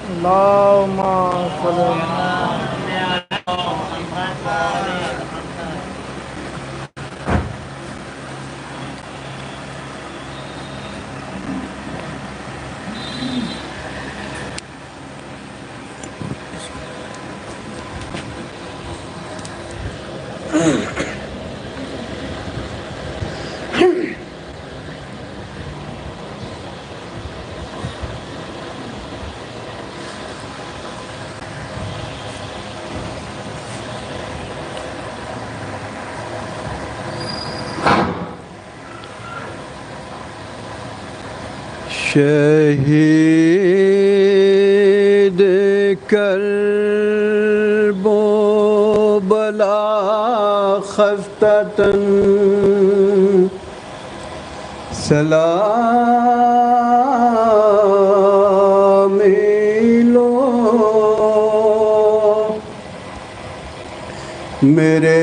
اللهم صل شہید کرب و بلا خفتتاً سلامی لو میرے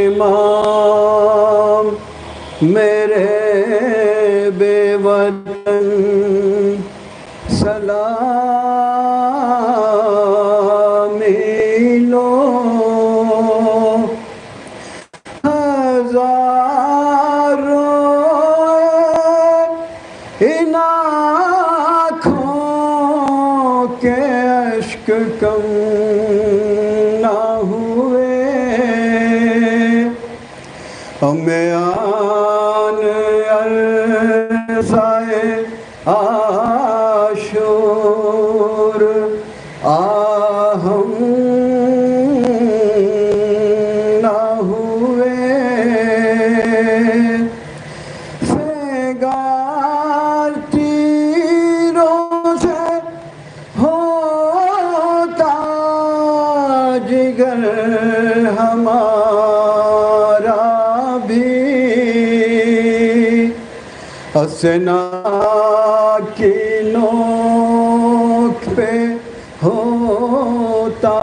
امام میرے بے وطن سلامی لو ان آنکھوں کے اشک کم نہ ہوئے میان عرصۂ عاشور آہم نہ ہوئے فگار تیروں سے ہوتا جگر ہمارا بھی حسنا کی نوک پہ ہوتا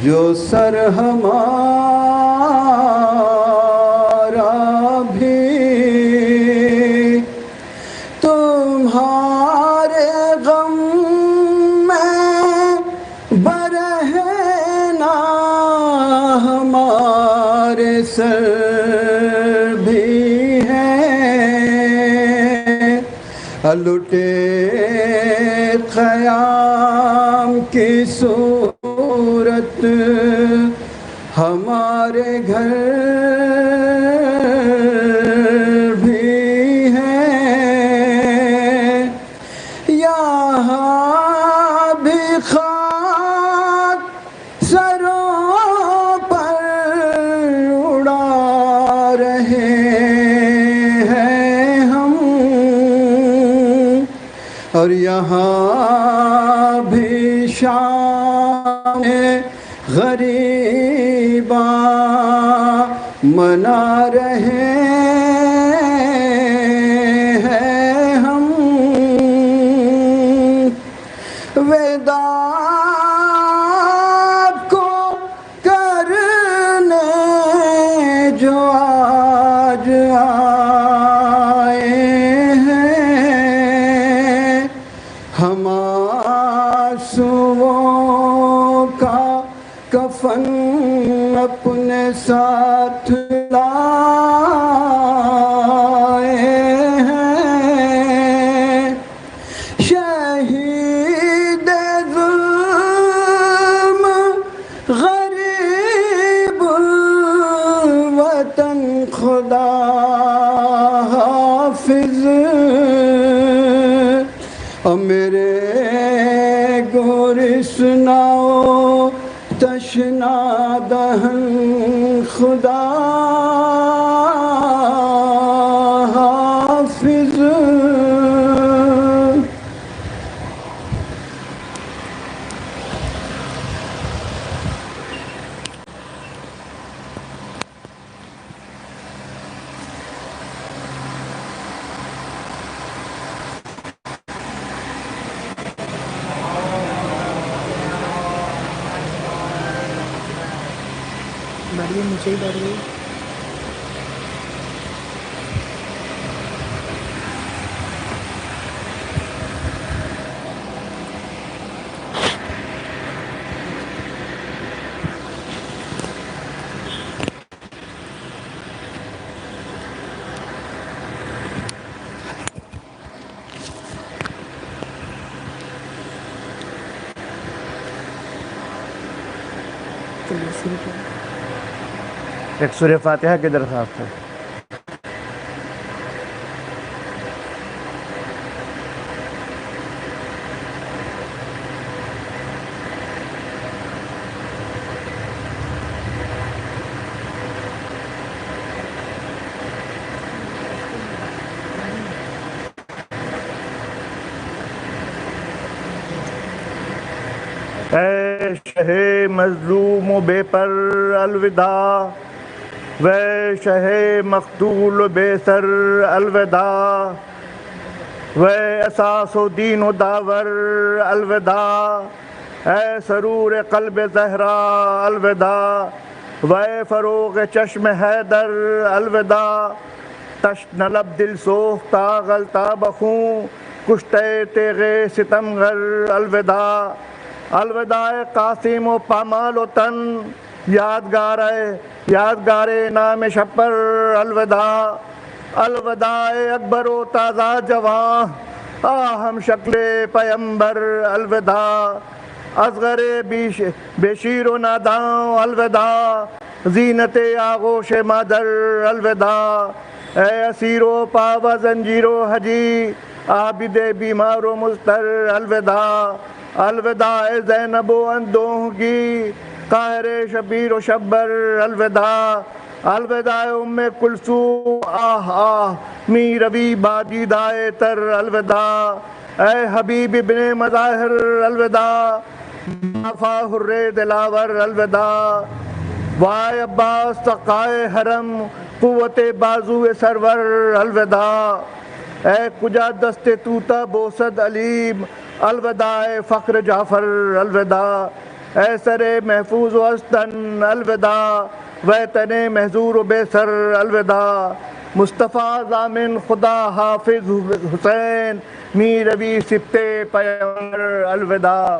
جو سر ہمارا بھی تمہارے غم میں برہنا ہمارے سر بھی لٹے قیام کی صورت ہمارے گھر بھی ہیں یہاں بھی خاک سروں پر اڑا رہے اور یہاں بھی شام غریباں منا رہے ہیں ہم وداع کو کرنے جو آج آئے ہم آنسوؤں کا کفن اپنے ساتھ لائے ہیں شہید ظلم غریب الوطن خدا حافظ میرے گرسناؤ تشنا دہن خدا حافظ یہ نیچے ہی بیٹھ گئی. چلیے شروع کریں. ایک سورہ فاتحہ کی درخواست ہے. اے شہ مظلوم و بے پر الوداع، وے شہ مقتول و بے سر الوداع، وے اساس و دین و داور الوداع، اے سرور قلب زہرا الوداع، وے فروغ چشم حیدر الوداع، تشن لب دل سوختہ غلطہ بخوں کشتے تیغ ستمگر الوداع، الوداع قاسم و پامال و تن، یادگار نام شپر الوداع، الوداع اکبر و تازہ جواں، ہم شکل پیمبر الوداع، اصغر بے شیر و ناداں الوداع، زینت آغوش مادر الوداع، اے اسیر و پاوا زنجیر و حجی، عابد بیمار و مضطر الوداع، الوداع زینب و اندوہ کی، قاہر شبیر و شبر الوداع، الوداع ام کلثوم آہ آہ می روی بادی دائے تر الوداع، اے حبیب ابن مظاہر الوداع، نافع حر دلاور الوداع، وائے عباس سقائے حرم قوت بازو سرور الوداع، اے کجا دست توتا بوسد علیم الوداع فخر جعفر الوداع، اے سر محفوظ و استن الوداع، وے تن محضور و بے سر الوداع، مصطفیٰ ضامن خدا حافظ حسین می روی سبت پیغمبر الوداع۔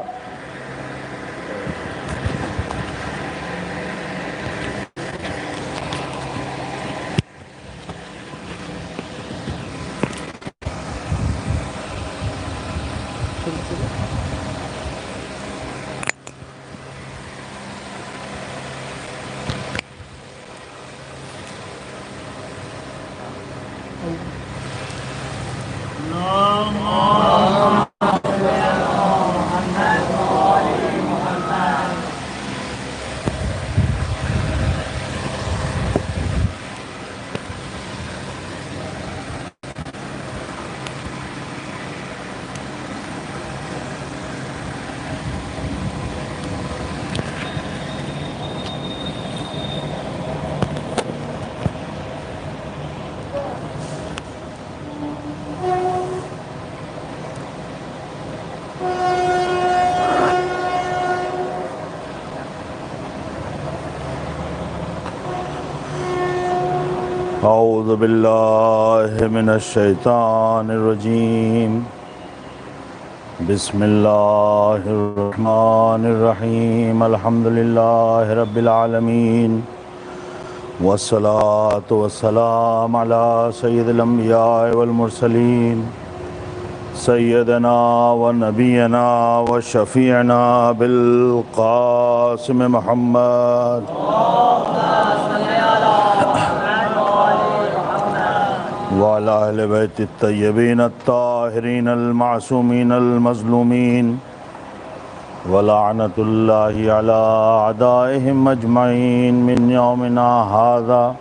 اعوذ باللہ من الشیطان الرجیم، بسم اللہ الرحمن الرحیم، الحمدللہ رب العالمین، والصلاة والسلام علی سید الانبیاء والمرسلین، سیدنا و نبینا و شفیعنا بالقاسم محمد وعلى أهل بيت الطيبين الطاهرين المعصومين المظلومين، ولعنة الله على أعدائهم أجمعين من يومنا هذا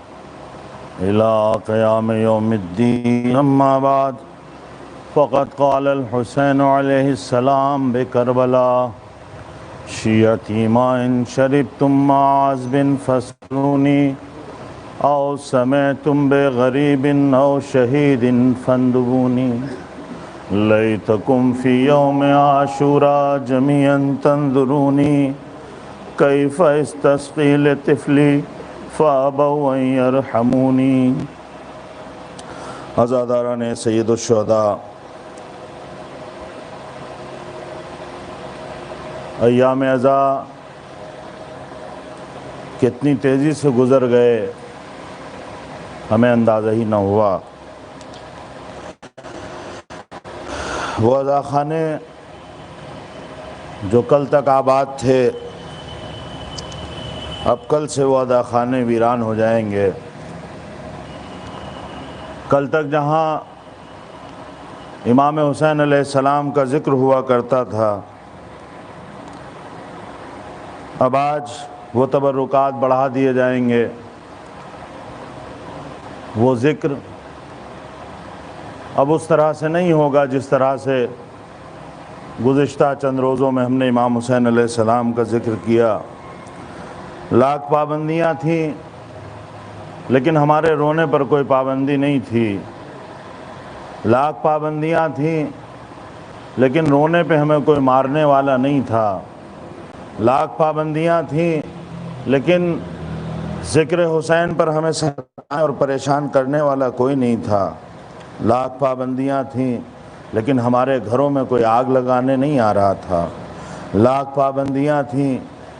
إلى قيام يوم الدين. أما بعد، فقد قال الحسين عليه السلام بكربلاء: شيعتي ما إن شربتم مع عذب فاسألوني، أو سمعتم بغريب أو شهيد فاندبوني، ليتكم في يوم عاشوراء جميعا تنظروني كيف استسقي لطفلي فأبوا أن يرحموني. عزاداران سید الشہداء، ایام عزا کتنی تیزی سے گزر گئے ہمیں اندازہ ہی نہ ہوا. وہ عزا خانے جو کل تک آباد تھے، اب کل سے وہ عزا خانے ویران ہو جائیں گے. کل تک جہاں امام حسین علیہ السلام کا ذکر ہوا کرتا تھا، اب آج وہ تبرکات بڑھا دیے جائیں گے. وہ ذکر اب اس طرح سے نہیں ہوگا جس طرح سے گزشتہ چند روزوں میں ہم نے امام حسین علیہ السلام کا ذکر کیا. لاکھ پابندیاں تھیں لیکن ہمارے رونے پر کوئی پابندی نہیں تھی. لاکھ پابندیاں تھیں لیکن رونے پہ ہمیں کوئی مارنے والا نہیں تھا. لاکھ پابندیاں تھیں لیکن ذکر حسین پر ہمیں ستانے اور پریشان کرنے والا کوئی نہیں تھا. لاکھ پابندیاں تھیں لیکن ہمارے گھروں میں کوئی آگ لگانے نہیں آ رہا تھا. لاکھ پابندیاں تھیں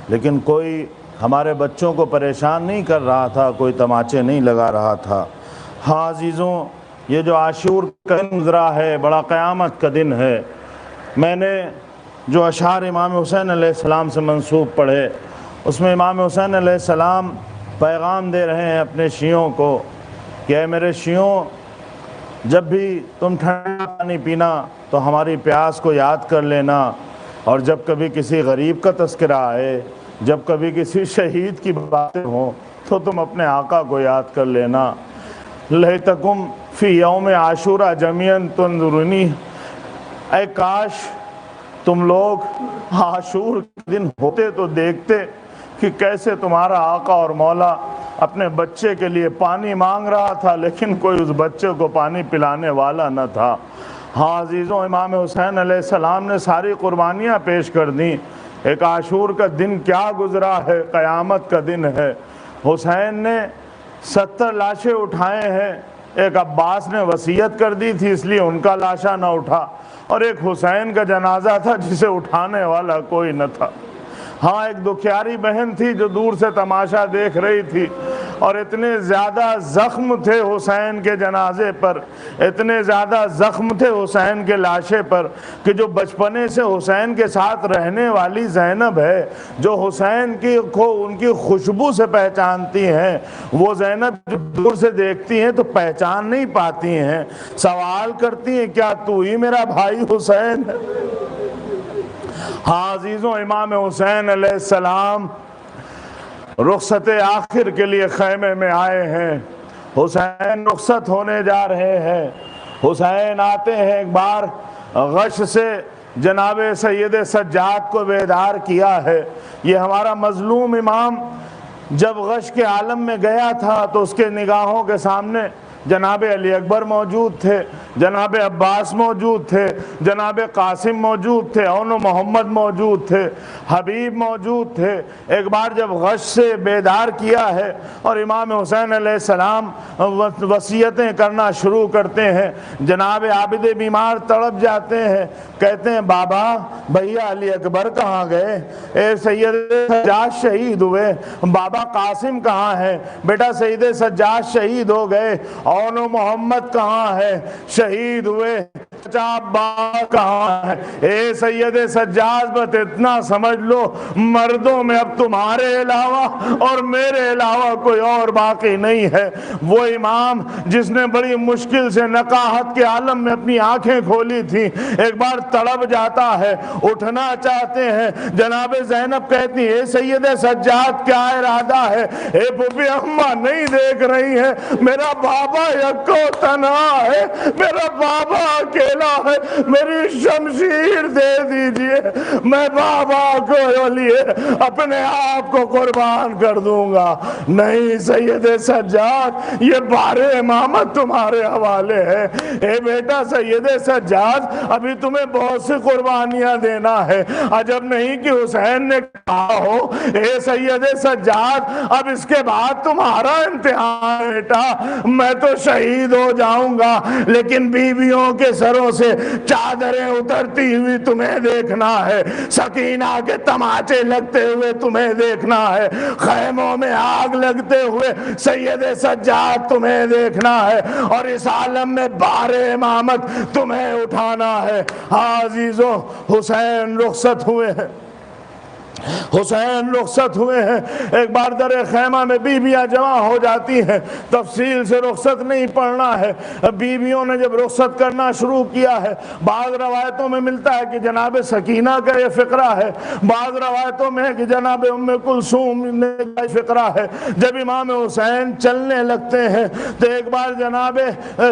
لیکن کوئی ہمارے بچوں کو پریشان نہیں کر رہا تھا، کوئی تماچے نہیں لگا رہا تھا. ہاں عزیزوں، یہ جو عاشور کا دن گزرا ہے بڑا قیامت کا دن ہے. میں نے جو اشعار امام حسین علیہ السلام سے منسوب پڑھے، اس میں امام حسین علیہ السلام پیغام دے رہے ہیں اپنے شیعوں کو کہ اے میرے شیعوں، جب بھی تم ٹھنڈا پانی پینا تو ہماری پیاس کو یاد کر لینا، اور جب کبھی کسی غریب کا تذکرہ آئے، جب کبھی کسی شہید کی باتیں ہوں تو تم اپنے آقا کو یاد کر لینا. لیتکم فی یوم عاشورہ جمیعاً تنظرونی، اے کاش تم لوگ عاشور کے دن ہوتے تو دیکھتے کہ کیسے تمہارا آقا اور مولا اپنے بچے کے لیے پانی مانگ رہا تھا لیکن کوئی اس بچے کو پانی پلانے والا نہ تھا. ہاں عزیزوں، امام حسین علیہ السلام نے ساری قربانیاں پیش کر دیں. ایک عاشور کا دن کیا گزرا ہے، قیامت کا دن ہے. حسین نے 70 لاشیں اٹھائے ہیں. ایک عباس نے وصیت کر دی تھی اس لیے ان کا لاشا نہ اٹھا، اور ایک حسین کا جنازہ تھا جسے اٹھانے والا کوئی نہ تھا. ہاں ایک دکھیاری بہن تھی جو دور سے تماشا دیکھ رہی تھی، اور اتنے زیادہ زخم تھے حسین کے جنازے پر، اتنے زیادہ زخم تھے حسین کے لاشے پر کہ جو بچپنے سے حسین کے ساتھ رہنے والی زینب ہے، جو حسین کو ان کی خوشبو سے پہچانتی ہیں، وہ زینب جو دور سے دیکھتی ہیں تو پہچان نہیں پاتی ہیں. سوال کرتی ہیں کیا تو ہی میرا بھائی حسین ہے؟ ہاں عزیزوں، امام حسین علیہ السلام رخصت آخر کے لیے خیمے میں آئے ہیں. حسین رخصت ہونے جا رہے ہیں. حسین آتے ہیں. ایک بار غش سے جناب سید سجاد کو بیدار کیا ہے. یہ ہمارا مظلوم امام جب غش کے عالم میں گیا تھا تو اس کے نگاہوں کے سامنے جناب علی اکبر موجود تھے، جناب عباس موجود تھے، جناب قاسم موجود تھے، اون و محمد موجود تھے، حبیب موجود تھے. ایک بار جب غش سے بیدار کیا ہے اور امام حسین علیہ السلام وصیتیں کرنا شروع کرتے ہیں، جناب عابد بیمار تڑپ جاتے ہیں، کہتے ہیں بابا بھیا علی اکبر کہاں گئے؟ اے سید سجاد شہید ہوئے. بابا قاسم کہاں ہے؟ بیٹا سید سجاد شہید ہو گئے. اون و محمد کہاں ہے؟ شہید ہوئے. عباس کہاں ہے؟ اے سید سجاد بس اتنا سمجھ لو، مردوں میں اب تمہارے علاوہ اور میرے علاوہ کوئی اور باقی نہیں ہے. وہ امام جس نے بڑی مشکل سے نقاہت کے عالم میں اپنی آنکھیں کھولی تھی، ایک بار تڑپ جاتا ہے، اٹھنا چاہتے ہیں. جناب زینب کہتی اے سید سجاد کیا ارادہ ہے؟ اے پھوپھی اماں نہیں دیکھ رہی ہے، میرا بابا یکو تنہا ہے، میرا بابا اکیلا ملا ہے، میری شمشیر دے دیجئے، میں بابا کو لیے اپنے آپ کو قربان کر دوں گا۔ نہیں سید سجاد، یہ بار امامت تمہارے حوالے ہے۔ اے بیٹا سید سجاد، ابھی تمہیں بہت سی قربانیاں دینا ہے، عجب نہیں کہ حسین نے کہا ہو اے سید سجاد اب اس کے بعد تمہارا امتحان بیٹا، میں تو شہید ہو جاؤں گا لیکن بیویوں کے سروں سے چادریں اترتی ہوئی تمہیں دیکھنا ہے، سکینہ کے تماچے لگتے ہوئے تمہیں دیکھنا ہے، خیموں میں آگ لگتے ہوئے سید سجاد تمہیں دیکھنا ہے، اور اس عالم میں بار امامت تمہیں اٹھانا ہے۔ ہاں عزیزوں، حسین رخصت ہوئے ہیں، حسین رخصت ہوئے ہیں۔ ایک بار در خیمہ میں بیویاں جمع ہو جاتی ہیں، تفصیل سے رخصت نہیں پڑھنا ہے۔ بیویوں نے جب رخصت کرنا شروع کیا ہے، بعض روایتوں میں ملتا ہے کہ جناب سکینہ کا یہ فقرہ ہے، بعض روایتوں میں ہے کہ جناب ام کلثوم کا فقرہ ہے۔ جب امام حسین چلنے لگتے ہیں تو ایک بار جناب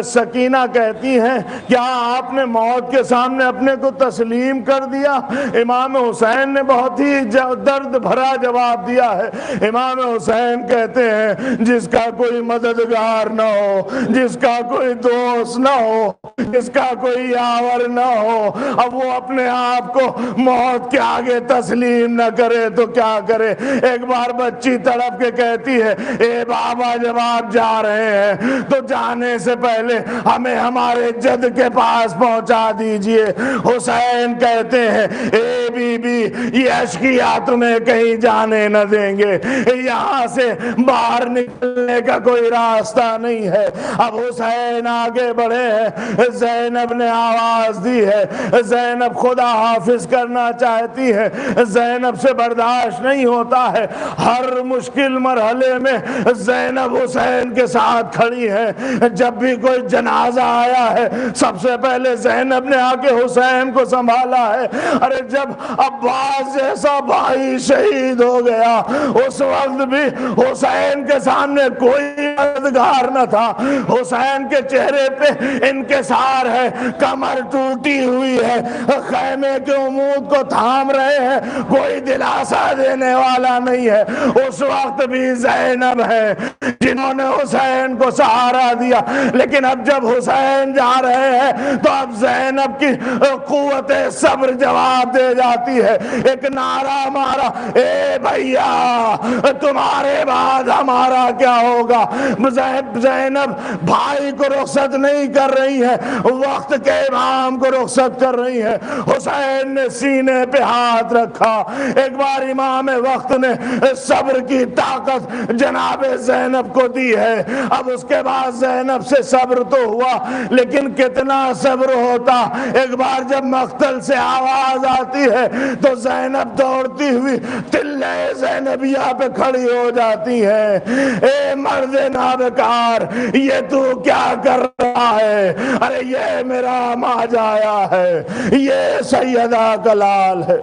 سکینہ کہتی ہیں کیا آپ نے موت کے سامنے اپنے کو تسلیم کر دیا؟ امام حسین نے بہت ہی درد بھرا جواب دیا ہے۔ امام حسین کہتے ہیں جس کا کوئی مددگار نہ ہو، جس کا کوئی دوست نہ ہو، جس کا کوئی یاور نہ ہو، اب وہ اپنے آپ کو موت کے آگے تسلیم نہ کرے تو کیا کرے؟ ایک بار بچی تڑپ کے کہتی ہے اے بابا جب آپ جا رہے ہیں تو جانے سے پہلے ہمیں ہمارے جد کے پاس پہنچا دیجئے۔ حسین کہتے ہیں اے بی بی یہ اشقیا تمہیں کہیں جانے نہ دیں گے، یہاں سے باہر نکلنے کا کوئی راستہ نہیں ہے۔ اب حسین آگے بڑھے ہیں، زینب نے آواز دی ہے، زینب خدا حافظ کرنا چاہتی ہے، زینب سے برداشت نہیں ہوتا ہے۔ ہر مشکل مرحلے میں زینب حسین کے ساتھ کھڑی ہے۔ جب بھی کوئی جنازہ آیا ہے سب سے پہلے زینب نے آ کے حسین کو سنبھالا ہے۔ ارے جب عباس جیسا بھائی شہید ہو گیا اس وقت بھی حسین کے سامنے کوئی مددگار نہ تھا۔ حسین کے چہرے پہ انکسار ہے، کمر ٹوٹی ہوئی ہے، خیمے کے عمود کو تھام رہے ہیں، کوئی دلاسا دینے والا نہیں ہے۔ اس وقت بھی زینب ہے جنہوں نے حسین کو سہارا دیا، لیکن اب جب حسین جا رہے ہیں تو اب زینب کی قوت صبر جواب دے جاتی ہے۔ ایک نعرہ مارا اے بھیا تمہارے بعد ہمارا کیا ہوگا؟ زینب بھائی کو رخصت نہیں کر رہی ہے، وقت کے امام کو رخصت کر رہی ہے۔ حسین نے سینے پہ ہاتھ رکھا۔ ایک بار امام وقت نے صبر کی طاقت جناب زینب کو دی ہے۔ اب اس کے بعد زینب سے صبر تو ہوا لیکن کتنا صبر ہوتا؟ ایک بار جب مقتل سے آواز آتی ہے تو زینب دوڑتی ہوئی تلے زینبیہ پہ کھڑی ہو جاتی ہے۔ اے مرد نابکار یہ تو کیا کر رہا ہے؟ ارے یہ میرا ماجایا ہے، یہ سیدہ کلال ہے۔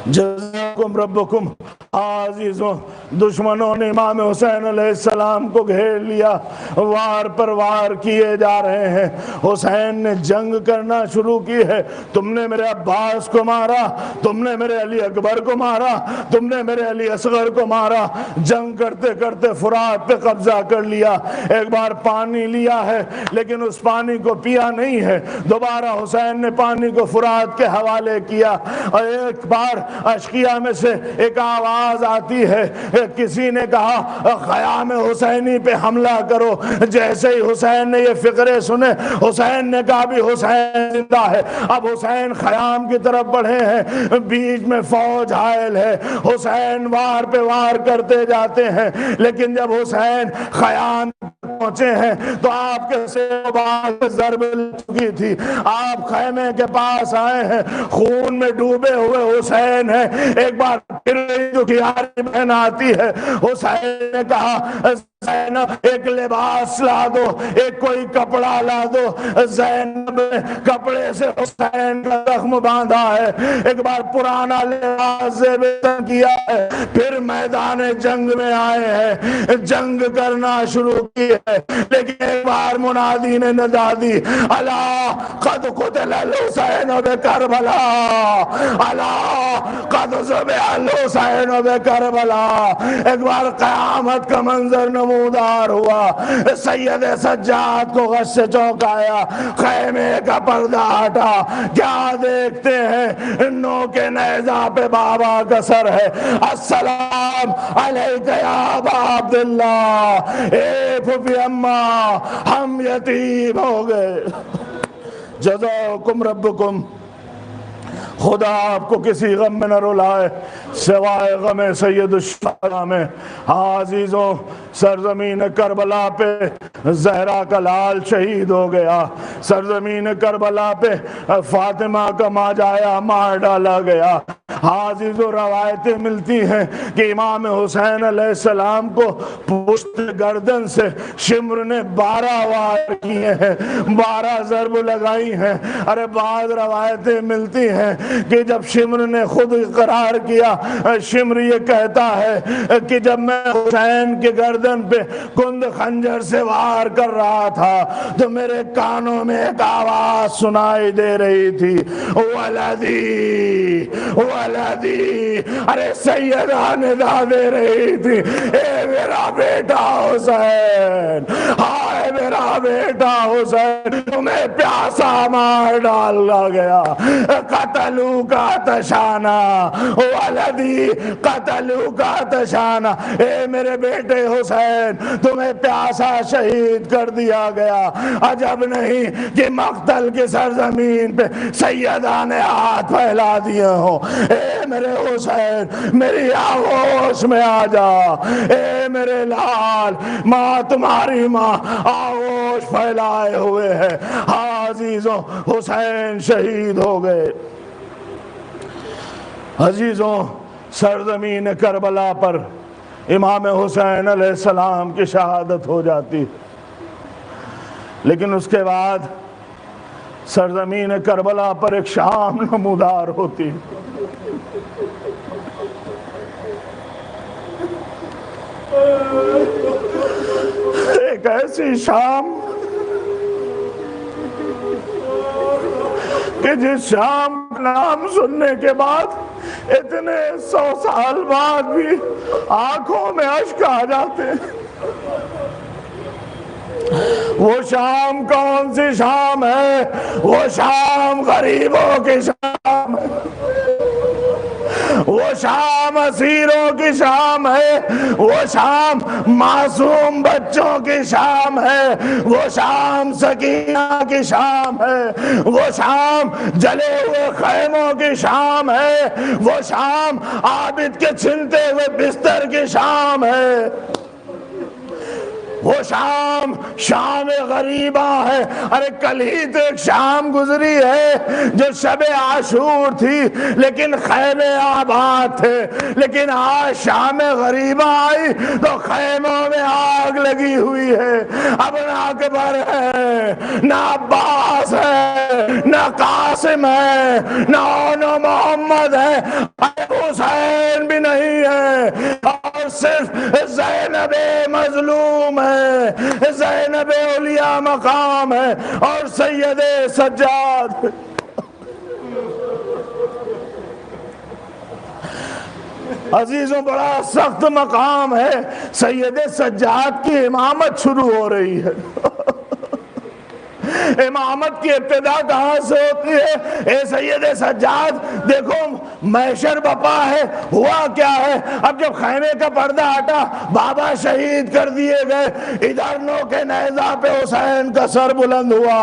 جزاکم ربکم۔ عزیزوں دشمنوں نے امام حسین علیہ السلام کو گھیر لیا، وار پر وار کیے جا رہے ہیں۔ حسین نے جنگ کرنا شروع کی ہے، تم نے میرے عباس کو مارا، تم نے میرے علی اکبر کو مارا، تم نے میرے علی اصغر کو مارا۔ جنگ کرتے کرتے فرات پہ قبضہ کر لیا۔ ایک بار پانی لیا ہے لیکن اس پانی کو پیا نہیں ہے، دوبارہ حسین نے پانی کو فرات کے حوالے کیا۔ اور ایک بار اشقیہ میں سے ایک آواز آتی ہے، کسی نے کہا خیام حسینی پہ حملہ کرو۔ جیسے ہی حسین نے یہ فقرے سنے حسین نے کہا بھی حسین زندہ ہے۔ اب حسین خیام کی طرف بڑھے ہیں، بیچ میں فوج حائل ہے، حسین وار پہ وار کرتے جاتے ہیں، لیکن جب حسین خیام پہنچے ہیں تو آپ کے سیبان ضرب لگ چکی تھی۔ آپ خیمے کے پاس آئے ہیں، خون میں ڈوبے ہوئے حسین ہیں۔ ایک بار پھر جو کیاری بہن آتی ہے، حسین نے کہا زینب ایک لباس لا دو، ایک کوئی کپڑا لا دو۔ زینب نے کپڑے سے حسین کا زخم باندھا ہے، ایک بار پرانا لباس سے بستر کیا ہے، پھر میدان جنگ میں آئے ہیں، جنگ کرنا شروع کی ہے، لیکن ایک بار منادی نے ندا دی، الا قد قتل الحسین بکربلا، الا قد ذبح الحسین بکربلا۔ ایک بار قیامت کا منظر نمودار ہوا، سید سجاد کو غش سے چونکایا، خیمے کا پردہ ہٹا، کیا دیکھتے ہیں؟ نو کے نیزہ پہ بابا کا سر ہے، السلام علیکہ یا ابا عبداللہ، اے پھوپھی اماں ہم یتیم ہو گئے، جزاکم ربکم، خدا آپ کو کسی غم میں نہ رلائے سوائے غم سید الشہداء میں۔ ہاں عزیزوں، سرزمین کربلا پہ زہرا کا لال شہید ہو گیا، سرزمین کربلا پہ فاطمہ کا ماجایا مار ڈالا گیا۔ ہاں عزیزوں، روایتیں ملتی ہیں کہ امام حسین علیہ السلام کو پشت گردن سے شمر نے 12 وار کیے ہیں، 12 ضرب لگائی ہیں۔ ارے بعض روایتیں ملتی ہیں کہ جب شمر نے خود اقرار کیا، شمر یہ کہتا ہے کہ جب میں حسین کے گردن پہ کند خنجر سے وار کر رہا تھا تو میرے کانوں میں ایک آواز سنائی دے رہی تھی، ولدی ولدی، ارے سیدہ ندا دے رہی تھی، اے میرا بیٹا حسین، ہائے میرا بیٹا حسین، تمہیں پیاسا مار ڈالا گیا، قتلو کا تشانہ، ولدی قتلو کا تشانہ، اے میرے بیٹے حسین تمہیں پیاسا شہید کر دیا گیا۔ عجب نہیں کہ مقتل کی سرزمین پہ سیدہ نے ہاتھ پھیلا دیے ہوں۔ اے میرے حسین میری آغوش میں آ جا، اے میرے لال، ماں تمہاری ماں آغوش پھیلائے ہوئے ہے۔ ہاں عزیزوں، حسین شہید ہو گئے۔ عزیزوں، سرزمین کربلا پر امام حسین علیہ السلام کی شہادت ہو جاتی، لیکن اس کے بعد سرزمین کربلا پر ایک شام نمودار ہوتی، ایک ایسی شام کہ جس شام کا نام سننے کے بعد اتنے 100 سال بعد بھی آنکھوں میں اشک آ جاتے ہیں۔ وہ شام کون سی شام ہے؟ وہ شام غریبوں کی شام ہے، وہ شام اسیروں کی شام ہے، وہ شام معصوم بچوں کی شام ہے، وہ شام سکینہ کی شام ہے، وہ شام جلے ہوئے خیموں کی شام ہے، وہ شام عابد کے چھنتے ہوئے بستر کی شام ہے، وہ شام شام غریبہ ہے۔ ارے کل ہی تو ایک شام گزری ہے جو شب عاشور تھی لیکن خیمے آباد تھے، لیکن آج شام غریبہ آئی تو خیموں میں آگ لگی ہوئی ہے۔ اب نہ اکبر ہے، نہ عباس ہے، نہ قاسم ہے، نہ محمد ہے، حسین بھی نہیں ہے، اور صرف زینب مظلوم ہے، زینب اولیاء مقام ہے، اور سید سجاد۔ عزیزوں، بڑا سخت مقام ہے، سید سجاد کی امامت شروع ہو رہی ہے۔ امامت کی ابتدا کہاں سے ہوتی ہے؟ اے سید سجاد، دیکھو محشر بپا ہے، ہوا کیا ہے؟ اب جب خیمے کا پردہ ہٹا، بابا شہید کر دیے گئے، ادھر نو کے نیزہ پہ حسین کا سر بلند ہوا،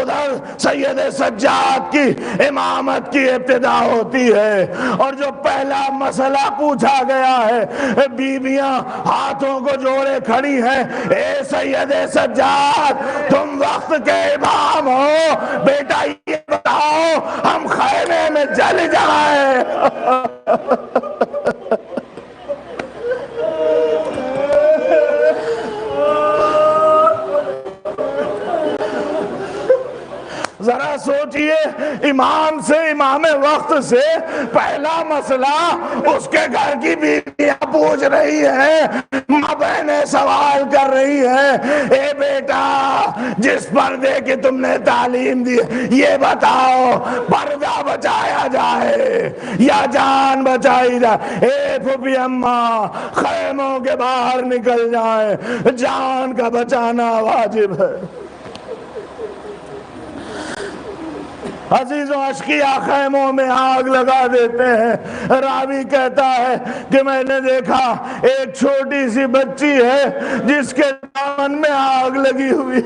ادھر سید سجاد کی امامت کی ابتدا ہوتی ہے، اور جو پہلا مسئلہ پوچھا گیا ہے، بیویاں ہاتھوں کو جوڑے کھڑی ہیں، اے سید سجاد تم وقت کے امام ہو، بیٹا یہ بتاؤ ہم خیمے میں جل جائیں۔ امام سے، امام وقت سے پہلا مسئلہ اس کے گھر کی بیویاں پوچھ رہی ہے، ماں بہنیں سوال کر رہی ہے، اے بیٹا جس پردے کی تم نے تعلیم دی یہ بتاؤ پردہ بچایا جائے یا جان بچائی جائے؟ اے پھوپھی اماں خیموں کے باہر نکل جائیں، جان کا بچانا واجب ہے۔ عزیزوں اشقیاء خیموں میں آگ لگا دیتے ہیں۔ راوی کہتا ہے کہ میں نے دیکھا ایک چھوٹی سی بچی ہے جس کے دامن میں آگ لگی ہوئی۔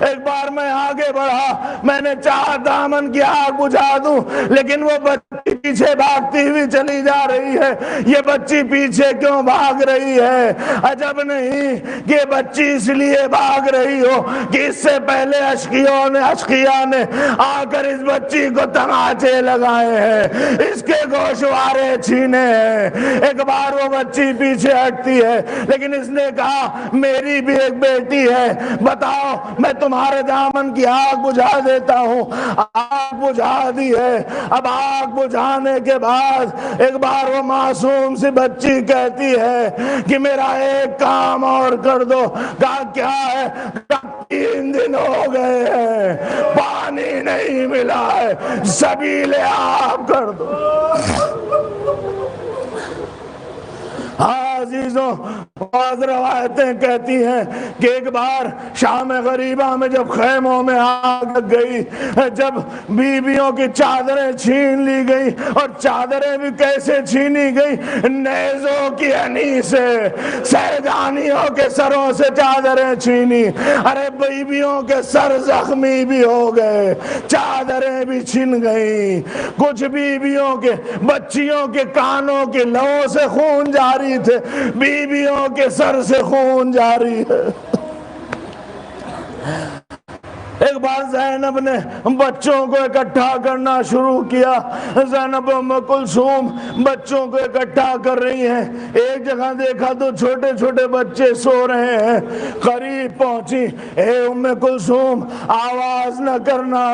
ایک بار میں آگے بڑھا، میں نے چاہا دامن کی آگ بجھا دوں، لیکن وہ بچی پیچھے بھاگتی ہوئی چلی جا رہی ہے۔ یہ بچی پیچھے کیوں بھاگ رہی ہے؟ عجب نہیں کہ بچی اس لیے بھاگ رہی ہو کہ اس سے پہلے اشقیاء نے آ کر اس بچی کو تماچے لگائے ہیں، اس کے گوشوارے چھینے ہیں۔ ایک بار وہ بچی پیچھے ہٹتی ہے، لیکن اس نے کہا میری بھی ایک بیٹی ہے، بتاؤ میں تمہارے دامن کی آگ بجھا دیتا ہوں۔ آگ بجھا دی ہے۔ اب آگ بجھانے کے بعد ایک بار وہ معصوم سی بچی کہتی ہے کہ میرا ایک کام اور کر دو۔ کہا کیا ہے؟ 3 دن ہو گئے ہیں پانی نہیں ملا ہے، سبیل آب کر دو۔ عزیزوں بعض روایتیں کہتی ہیں کہ ایک بار شام غریبہ میں جب خیموں میں آگ لگ گئی، جب بیویوں کی چادریں چھین لی گئی، اور چادریں بھی کیسے چھینی گئی؟ نیزوں کی انی سے، سیدانیوں کے سروں سے چادریں چھینی۔ ارے بیویوں کے سر زخمی بھی ہو گئے، چادریں بھی چھن گئی۔ کچھ بیویوں کے بچیوں کے کانوں کے لووں سے خون جاری تھے، بیویوں کے سر سے خون جاری ہے۔ ایک بار زینب نے بچوں کو اکٹھا کرنا شروع کیا۔ زینب ام کلثوم بچوں کو اکٹھا کر رہی ہیں۔ ایک جگہ دیکھا تو چھوٹے چھوٹے بچے سو رہے ہیں۔ قریب پہنچی، اے ام کلثوم آواز نہ کرنا،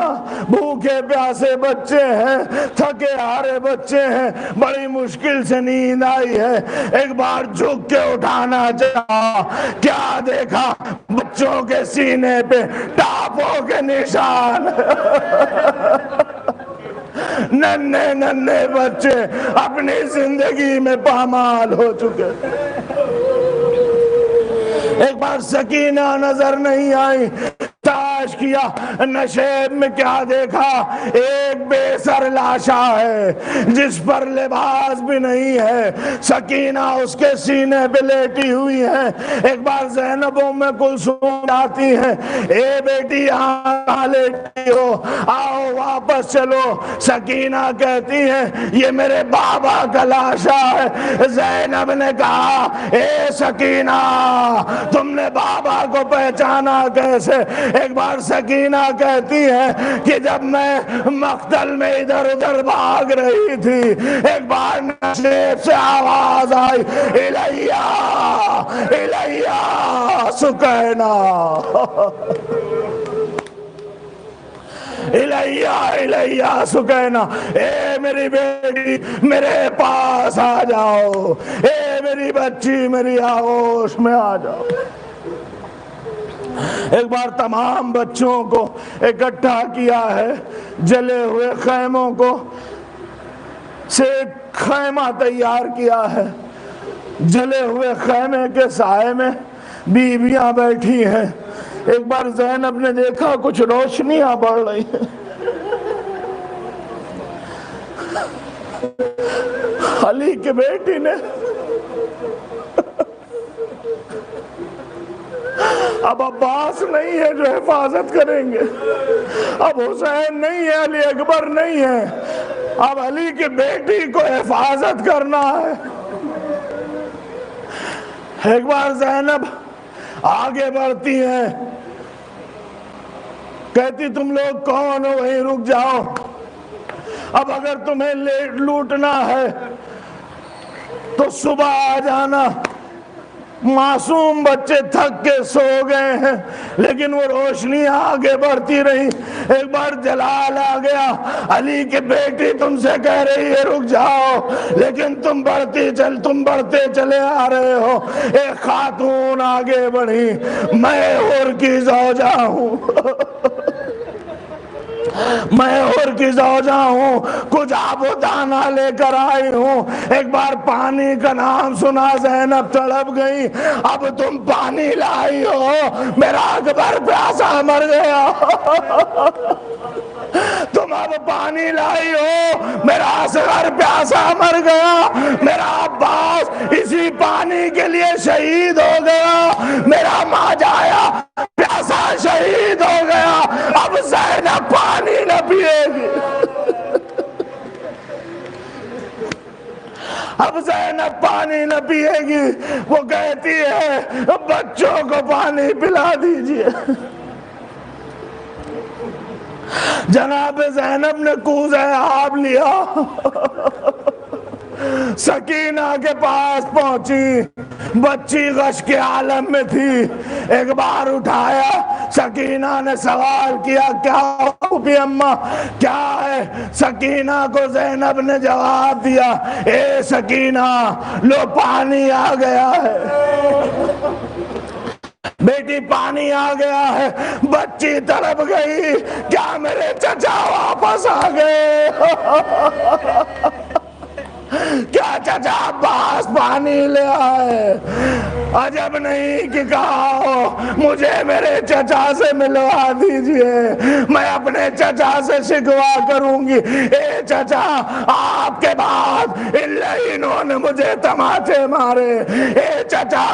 بھوکے پیاسے بچے ہیں، تھکے ہارے بچے ہیں، بڑی مشکل سے نیند آئی ہے۔ ایک بار جھک کے اٹھانا چاہا، کیا دیکھا؟ بچوں کے سینے پہ ٹاپوں کے نشان۔ ننھے ننھے بچے اپنی زندگی میں پامال ہو چکے۔ ایک بار سکینہ نظر نہیں آئی، تاش کیا، نشیب میں کیا دیکھا؟ ایک بے سر لاشا ہے جس پر لباس بھی نہیں ہے۔ سکینہ اس کے سینے پہ لیٹی ہوئی ہے۔ ایک بار زینب ام کلثوم آتی ہیں، اے بیٹی یہاں لیٹی ہو، آؤ واپس چلو۔ سکینہ کہتی ہے یہ میرے بابا کا لاشا ہے۔ زینب نے کہا اے سکینہ تم نے بابا کو پہچانا کیسے؟ ایک بار سکینہ کہتی ہے کہ جب میں مقتل میں ادھر ادھر بھاگ رہی تھی، ایک بار نشیب سے آواز آئی، الیہ الیہ سکینہ، الیہ الیہ سکینہ، اے میری بیٹی میرے پاس آ جاؤ، اے میری بچی میری آغوش میں آ جاؤ۔ ایک بار تمام بچوں کو اکٹھا کیا ہے، جلے ہوئے خیموں کو سے خیمہ تیار کیا ہے۔ جلے ہوئے خیمے کے سائے میں بیویاں بیٹھی ہیں۔ ایک بار زینب نے دیکھا کچھ روشنیاں بڑھ رہی ہیں۔ علی کی بیٹی نے اب عباس نہیں ہے جو حفاظت کریں گے، اب حسین نہیں ہے، علی اکبر نہیں ہے، اب علی کی بیٹی کو حفاظت کرنا ہے۔ ایک بار زینب آگے بڑھتی ہیں، کہتی تم لوگ کون ہو؟ وہیں رک جاؤ، اب اگر تمہیں لوٹنا ہے تو صبح آ جانا۔ معصوم بچے تھک کے سو گئے ہیں، لیکن وہ روشنی آگے بڑھتی رہی۔ ایک بار جلال آ گیا، علی کی بیٹی تم سے کہہ رہی ہے رک جاؤ، لیکن تم بڑھتے چلے آ رہے ہو۔ ایک خاتون آگے بڑھی، میں اور کی زوجہ ہوں، میں اور کی زوجہ ہوں، کچھ آب و دانہ لے کر آئی ہوں۔ ایک بار پانی کا نام سنا زینب تڑپ گئی، اب تم پانی لائی ہو، میرا اکبر پیاسا مر گیا۔ تم اب پانی لائی ہو، میرا اصغر پیاسا مر گیا، میرا عباس اسی پانی کے لیے شہید ہو گیا، میرا ماجایا پیاسا شہید ہو گیا، اب زینب پانی نہ پیے گی۔ اب زینب پانی نہ پیے گی، وہ کہتی ہے بچوں کو پانی پلا دیجئے۔ جناب زینب نے کوزہ آب لیا، سکینہ کے پاس پہنچی، بچی غش کے عالم میں تھی، ایک بار اٹھایا، سکینہ نے سوال کیا کیا پھوپھی اماں کیا ہے؟ سکینہ کو زینب نے جواب دیا، اے سکینہ لو پانی آ گیا ہے، بیٹی پانی آ گیا ہے۔ بچی تڑپ گئی، کیا میرے چچا واپس آ گئے؟ کیا چچا عباس پانی لے آئے؟ عجب نہیں کہ کہا ہو مجھے میرے چچا سے ملوا دیجئے، میں اپنے چچا سے شکوا کروں گی۔ اے چچا آپ کے بعد ان لعینوں نے مجھے تماچے مارے، اے چچا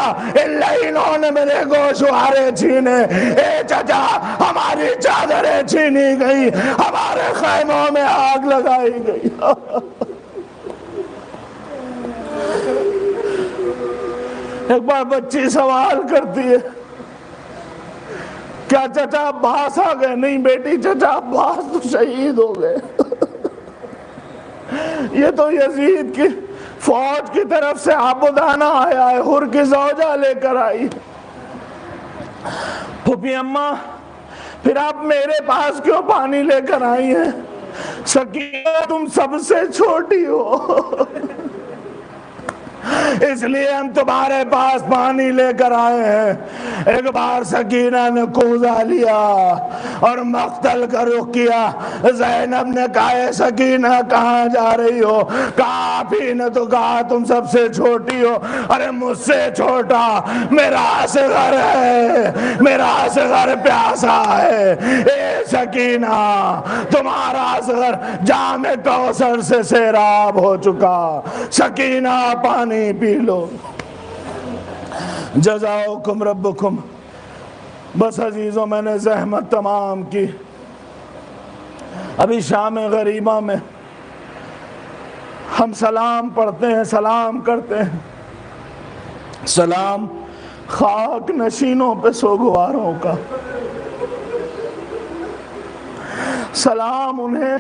ان لعینوں نے میرے گوشوارے چھینے، اے چچا ہماری چادریں چھینی گئی، ہمارے خیموں میں آگ لگائی گئی۔ ایک بار بچی سوال کرتی ہے کیا چچا عباس آ گئے؟ نہیں بیٹی چچا عباس تو شہید ہو گئے، یہ تو یزید کی فوج کی طرف سے آب و دانہ آیا ہے، حر کی زوجہ لے کر آئی۔ پھوپھی اماں پھر آپ میرے پاس کیوں پانی لے کر آئی ہیں؟ سکینہ تم سب سے چھوٹی ہو، اس لیے ہم تمہارے پاس پانی لے کر آئے ہیں۔ ایک بار سکینہ نے کوزہ لیا اور مقتل کا رخ کیا۔ زینب نے کہا اے سکینہ کہاں جا رہی ہو؟ کہا آپ ہی نے تو کہا تم سب سے چھوٹی ہو۔ ارے مجھ سے چھوٹا میرا اصغر ہے، میرا اصغر پیاسا ہے۔ اے سکینہ تمہارا اصغر جام کوثر سے سیراب ہو چکا، سکینہ پانی پی لو۔ جزاؤکم ربکم۔ بس عزیزوں میں نے زحمت تمام کی۔ ابھی شام غریبہ میں ہم سلام پڑھتے ہیں، سلام کرتے ہیں، سلام خاک نشینوں پہ سوگواروں کا، سلام انہیں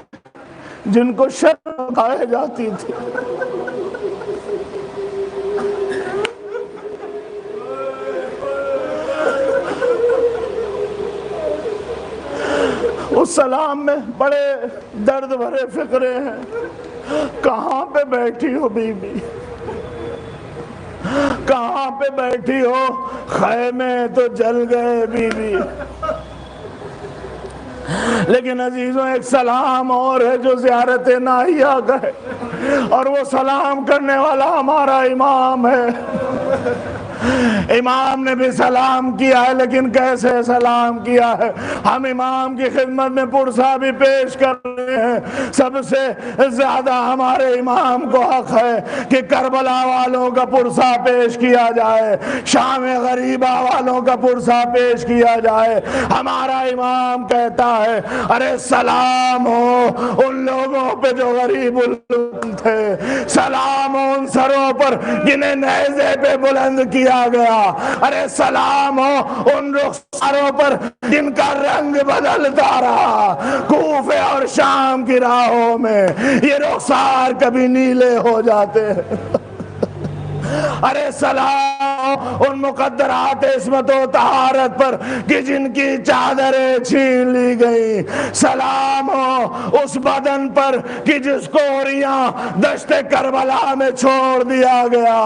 جن کو شرم کھائے جاتی تھی۔ اس سلام میں بڑے درد بھرے فقرے ہیں۔ کہاں پہ بیٹھی ہو بی بی؟ کہاں پہ بیٹھی ہو؟ خیمے تو جل گئے بی بی۔ لیکن عزیزوں ایک سلام اور ہے جو زیارت نائیہ کا ہے، اور وہ سلام کرنے والا ہمارا امام ہے۔ امام نے بھی سلام کیا ہے، لیکن کیسے سلام کیا ہے؟ ہم امام کی خدمت میں پرسہ بھی پیش کر رہے ہیں۔ سب سے زیادہ ہمارے امام کو حق ہے کہ کربلا والوں کا پرسہ پیش کیا جائے، شام غریبہ والوں کا پرسہ پیش کیا جائے۔ ہمارا امام کہتا ہے ارے سلام ہو ان لوگوں پہ جو غریب الوطن تھے، سلام ہو ان سروں پر جنہیں نیزے پہ بلند کیا گیا، ارے سلام ہو ان رخساروں پر جن کا رنگ بدلتا رہا۔ کوفے اور شام کی راہوں میں یہ رخسار کبھی نیلے ہو جاتے ہیں، ارے سلام ان مقدرات عصمت و طہارت پر کہ جن کی چادریں چھین لی گئی، سلام ہو اس بدن پر کہ جس کو اوریاں دشت کربلا میں چھوڑ دیا گیا،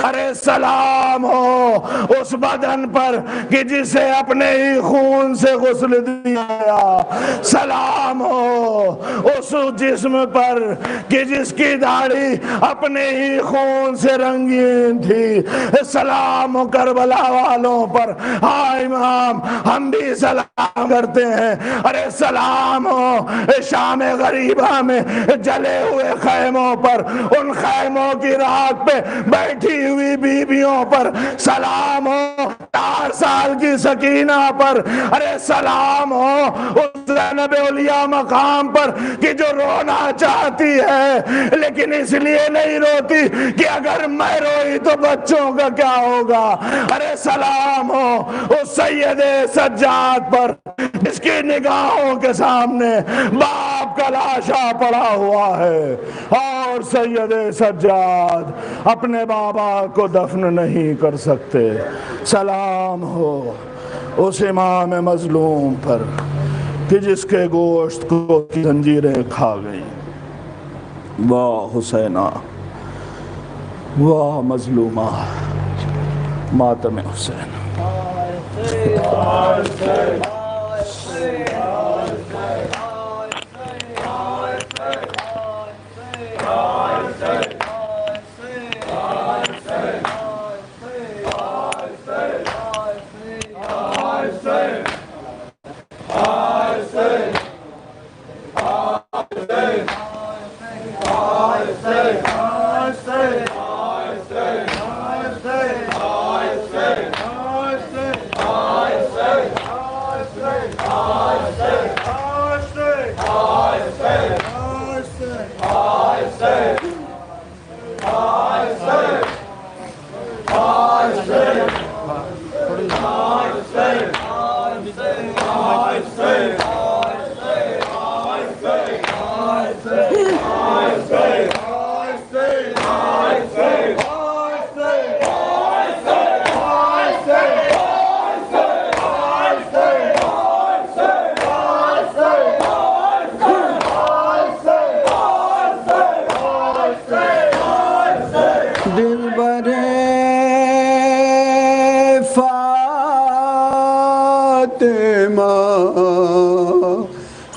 ارے سلام ہو اس بدن پر کہ جسے اپنے ہی خون سے غسل دیا گیا، سلام ہو اس جسم پر کہ جس کی داڑھی اپنے ہی خون سے رنگین تھی، سلام ہو کربلا والوں پر۔ ہاں امام ہم بھی سلام کرتے ہیں، ارے سلام ہو شام غریبہ میں جلے ہوئے خیموں پر، ان خیموں کی راک پہ بیٹھی ہوئی بیویوں پر، سلام ہو 4 سال کی سکینہ پر، ارے سلام ہو اس زینب اولیاء مقام پر کہ جو رونا چاہتی ہے لیکن اس لیے نہیں روتی کہ اگر میں روئی تو بچوں کا کیا ہوگا، ارے سلام ہو اس سید سجاد پر جس کی نگاہوں کے سامنے باپ کا لاشا پڑا ہوا ہے اور سید سجاد اپنے بابا کو دفن نہیں کر سکتے، سلام ہو اس امام مظلوم پر کہ جس کے گوشت کو زنجیریں کھا گئی۔ واہ حسینہ، واہ مظلومہ، ماتم حسین۔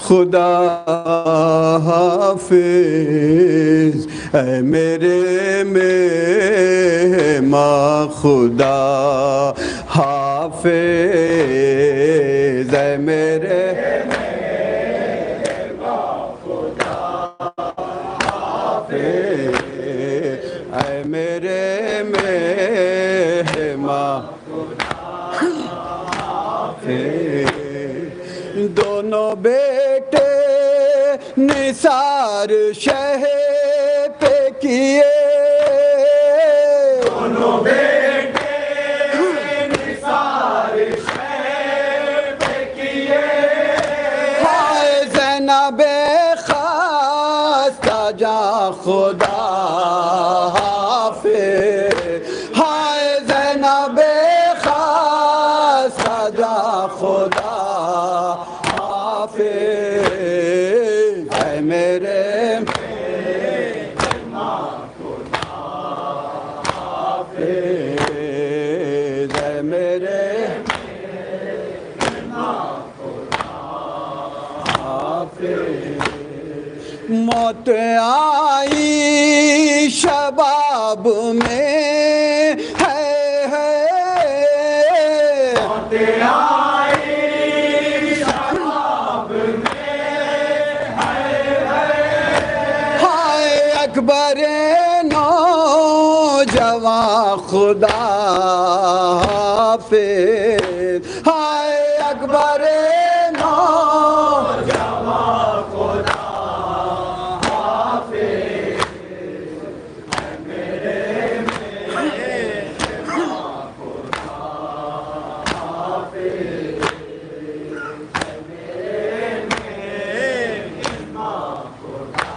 خدا حافظ اے میرے مہماں، خدا حافظ اے میرے مہماں، خدا حافظ اے میرے مہماں، خدا حافظ۔ دونوں بیٹے نثار شہ پہ کیے، دونوں بیٹے نثار شہ پہ کیے، ہائے زینب خواستہ جاں خدا حافظ، ہائے زینب خواستہ جاں خدا اے میرے مہماں، خدا حافظ اے میرے مہماں، خدا حافظ۔ موت آئی شباب میں ہے، موت آئی اکبر نوجوان خدا حافظ، ہائے اکبر نوجوان خدا حافظ اے میرے مہماں، خدا حافظ اے میرے مہماں، خدا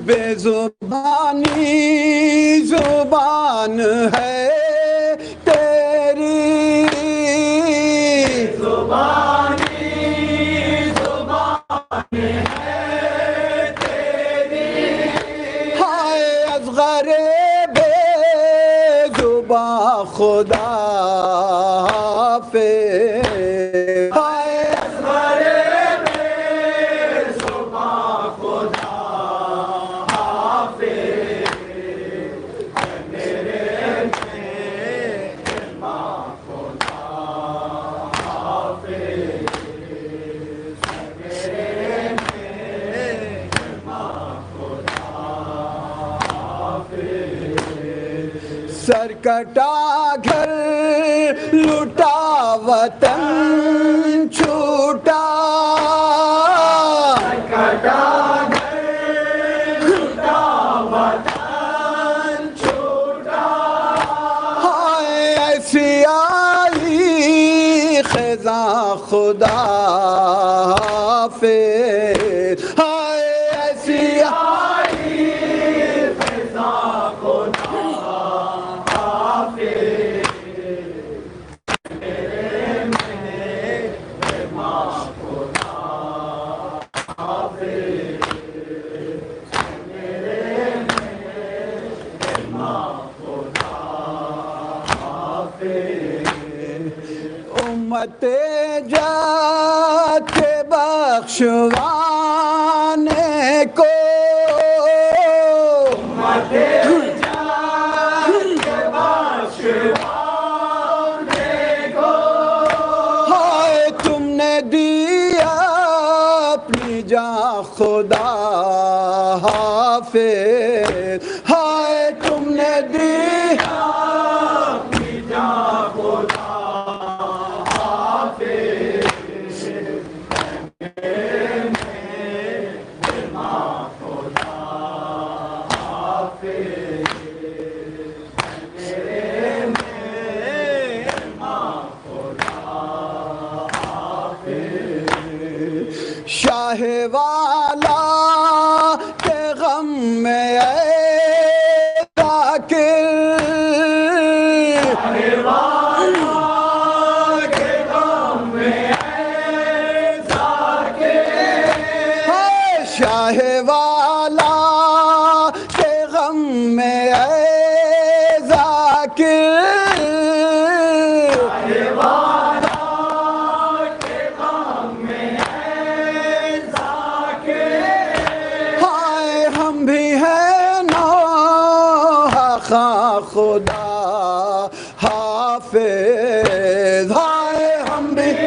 بے زبانی زبان ہے تیری، زبانی زبان ہے تیری، ہائے اصغر بے زباں خدا حافظ، ہائے اصغر بے زباں خدا حافظ، میرے ماں خدا حافظ، میرے ماں خدا حافظ، سر کٹا گھر لوٹا وطن چھوٹا، کٹا گھر چھوٹا وطن چھوٹا، ہائے ایسی آئی خزاں خدا حافظ، ہائے ایسی آئی فضا خدا حافظ، میرے ماں خدا حافظ، میرے ماں خدا حافظ، امت جات بخشوانے کو، مت جان کے بخشوانے کو، ہائے تم نے دیا اپنی جان خدا حافظ، ہائے تم نے دیا اپنی جان خدا حافظ، میرے ماں خدا حافظ، میرے ماں خدا حافظ، شاہ والا کے غم میں اے ذاکر، والا کے غم میں اے ذاکر، ہائے شاہ والا کے غم میں اے ذاکر، والا کے غم میں اے ذاکر، ہائے ہم بھی ہیں نوحہ خواں خدا حافظ، ہائے ہم بھی ہیں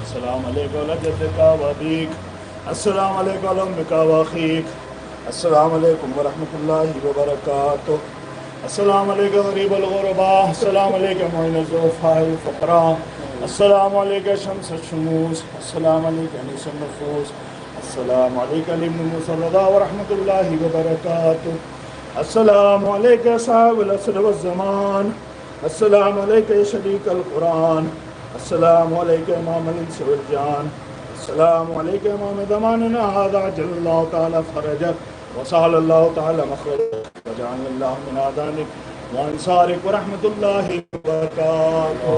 السلام علیکم وعلی جدک وابیک السلام علیکم وعلی امک واخیک السلام علیکم ورحمۃ اللہ وبرکاتہ السلام علیکم غریب الغرباء السلام علیکم معین الضعفاء الفقراء السلام علیکم شمس الشموس السلام علیکم انیس النفوس السلام علیکم ابن موسیٰ الرضا ورحمۃ اللہ وبرکاتہ السلام علیکم صاحب العصر والزمان السلام علیکم شریک القرآن السلام علیکم امام الانس والجان السلام علیکم امام زماننا هذا جل اللہ تعالی فرجک وسهل اللہ تعالی مخرجک وجعل اللہ من آذانک وانصارک ورحمۃ اللہ وبرکاتہ